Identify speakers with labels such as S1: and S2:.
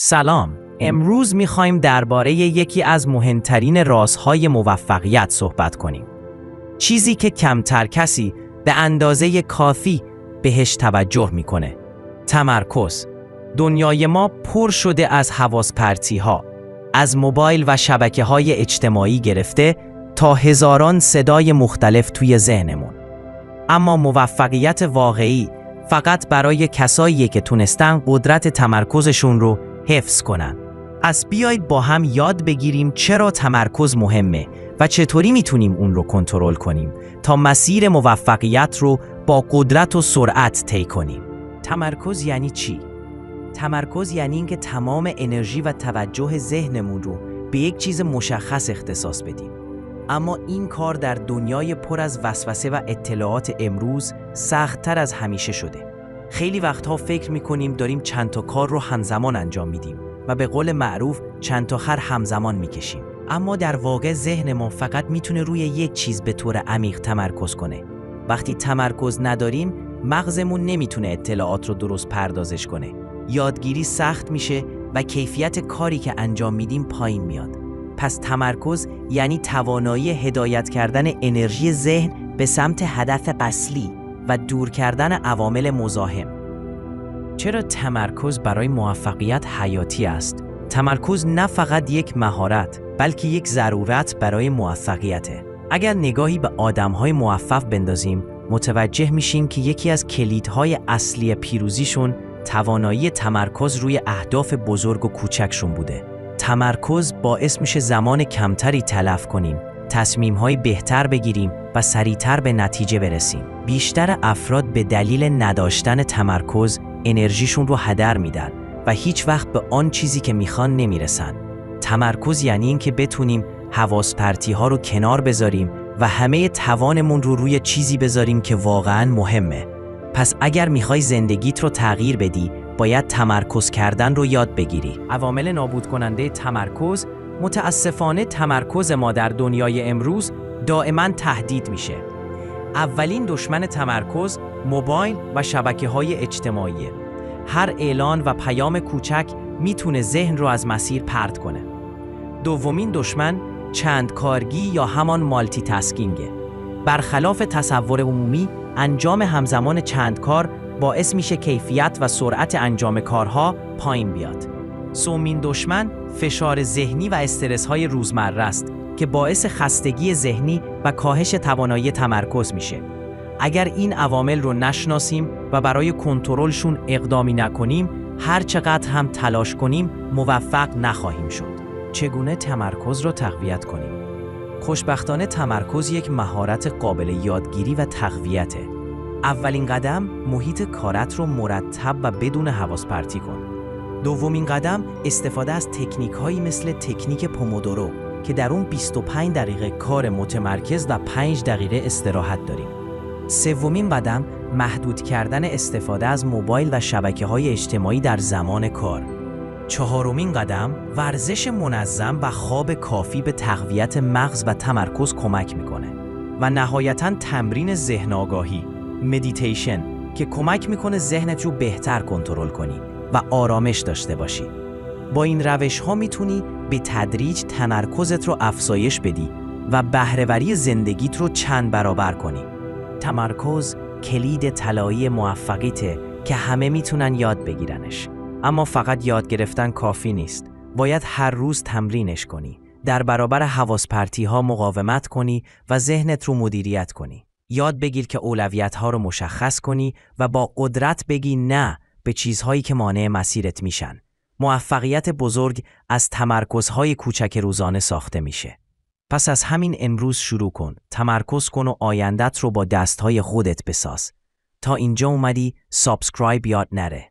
S1: سلام. امروز می‌خوایم درباره یکی از مهمترین رازهای موفقیت صحبت کنیم. چیزی که کمتر کسی به اندازه کافی بهش توجه میکنه. تمرکز. دنیای ما پر شده از حواس پرتی‌ها، از موبایل و شبکه‌های اجتماعی گرفته تا هزاران صدای مختلف توی ذهنمون. اما موفقیت واقعی فقط برای کساییه که تونستن قدرت تمرکزشون رو حفظ کنن. از بیایید با هم یاد بگیریم چرا تمرکز مهمه و چطوری میتونیم اون رو کنترل کنیم تا مسیر موفقیت رو با قدرت و سرعت طی کنیم. تمرکز یعنی چی؟ تمرکز یعنی اینکه تمام انرژی و توجه ذهنمون رو به یک چیز مشخص اختصاص بدیم. اما این کار در دنیای پر از وسوسه و اطلاعات امروز سخت‌تر از همیشه شده. خیلی وقتها فکر می‌کنیم داریم چند تا کار رو همزمان انجام میدیم و به قول معروف چند تا خر همزمان میکشیم. اما در واقع ذهن ما فقط میتونه روی یک چیز به طور عمیق تمرکز کنه. وقتی تمرکز نداریم، مغزمون نمیتونه اطلاعات رو درست پردازش کنه. یادگیری سخت میشه و کیفیت کاری که انجام میدیم پایین میاد. پس تمرکز یعنی توانایی هدایت کردن انرژی ذهن به سمت هدف اصلی و دور کردن عوامل مزاحم. چرا تمرکز برای موفقیت حیاتی است؟ تمرکز نه فقط یک مهارت، بلکه یک ضرورت برای موفقیته. اگر نگاهی به آدم‌های موفق بندازیم، متوجه میشیم که یکی از کلیدهای اصلی پیروزیشون توانایی تمرکز روی اهداف بزرگ و کوچکشون بوده. تمرکز باعث میشه زمان کمتری تلف کنیم، تصمیم‌های بهتر بگیریم و سریعتر به نتیجه برسیم. بیشتر افراد به دلیل نداشتن تمرکز انرژیشون رو هدر میدن و هیچ وقت به آن چیزی که میخوان نمیرسن. تمرکز یعنی این که بتونیم حواس پرتی‌ها رو کنار بذاریم و همه توانمون رو روی چیزی بذاریم که واقعاً مهمه. پس اگر میخوای زندگیت رو تغییر بدی، باید تمرکز کردن رو یاد بگیری. عوامل نابود کننده تمرکز. متاسفانه تمرکز ما در دنیای امروز دائما تهدید میشه. اولین دشمن تمرکز موبایل و شبکه‌های اجتماعیه. هر اعلان و پیام کوچک میتونه ذهن رو از مسیر پرت کنه. دومین دشمن چند کارگی یا همان مالتی تاسکینگه. برخلاف تصور عمومی، انجام همزمان چند کار باعث میشه کیفیت و سرعت انجام کارها پایین بیاد. سومین دشمن فشار ذهنی و استرس‌های روزمره است که باعث خستگی ذهنی و کاهش توانایی تمرکز میشه. اگر این عوامل رو نشناسیم و برای کنترلشون اقدامی نکنیم، هر چقدر هم تلاش کنیم موفق نخواهیم شد. چگونه تمرکز رو تقویت کنیم؟ خوشبختانه تمرکز یک مهارت قابل یادگیری و تقویته. اولین قدم محیط کارت رو مرتب و بدون حواس پرتی کن. دومین قدم استفاده از تکنیک‌هایی مثل تکنیک پومودورو که در اون 25 دقیقه کار متمرکز و 5 دقیقه استراحت داریم. سومین قدم محدود کردن استفاده از موبایل و شبکه‌های اجتماعی در زمان کار. چهارمین قدم ورزش منظم و خواب کافی به تقویت مغز و تمرکز کمک میکنه. و نهایتاً تمرین ذهن آگاهی، مدیتیشن، که کمک میکنه ذهنت رو بهتر کنترل کنی و آرامش داشته باشی. با این روش‌ها میتونی به تدریج تمرکزت رو افزایش بدی و بهره‌وری زندگیت رو چند برابر کنی. تمرکز کلید طلایی موفقیته که همه میتونن یاد بگیرنش. اما فقط یاد گرفتن کافی نیست. باید هر روز تمرینش کنی. در برابر حواس پرتی‌ها مقاومت کنی و ذهنت رو مدیریت کنی. یاد بگیر که اولویت‌ها رو مشخص کنی و با قدرت بگی نه به چیزهایی که مانع مسیرت میشن. موفقیت بزرگ از تمرکزهای کوچک روزانه ساخته میشه. پس از همین امروز شروع کن. تمرکز کن و آیندت رو با دستهای خودت بساز. تا اینجا اومدی، سابسکرایب یاد نره.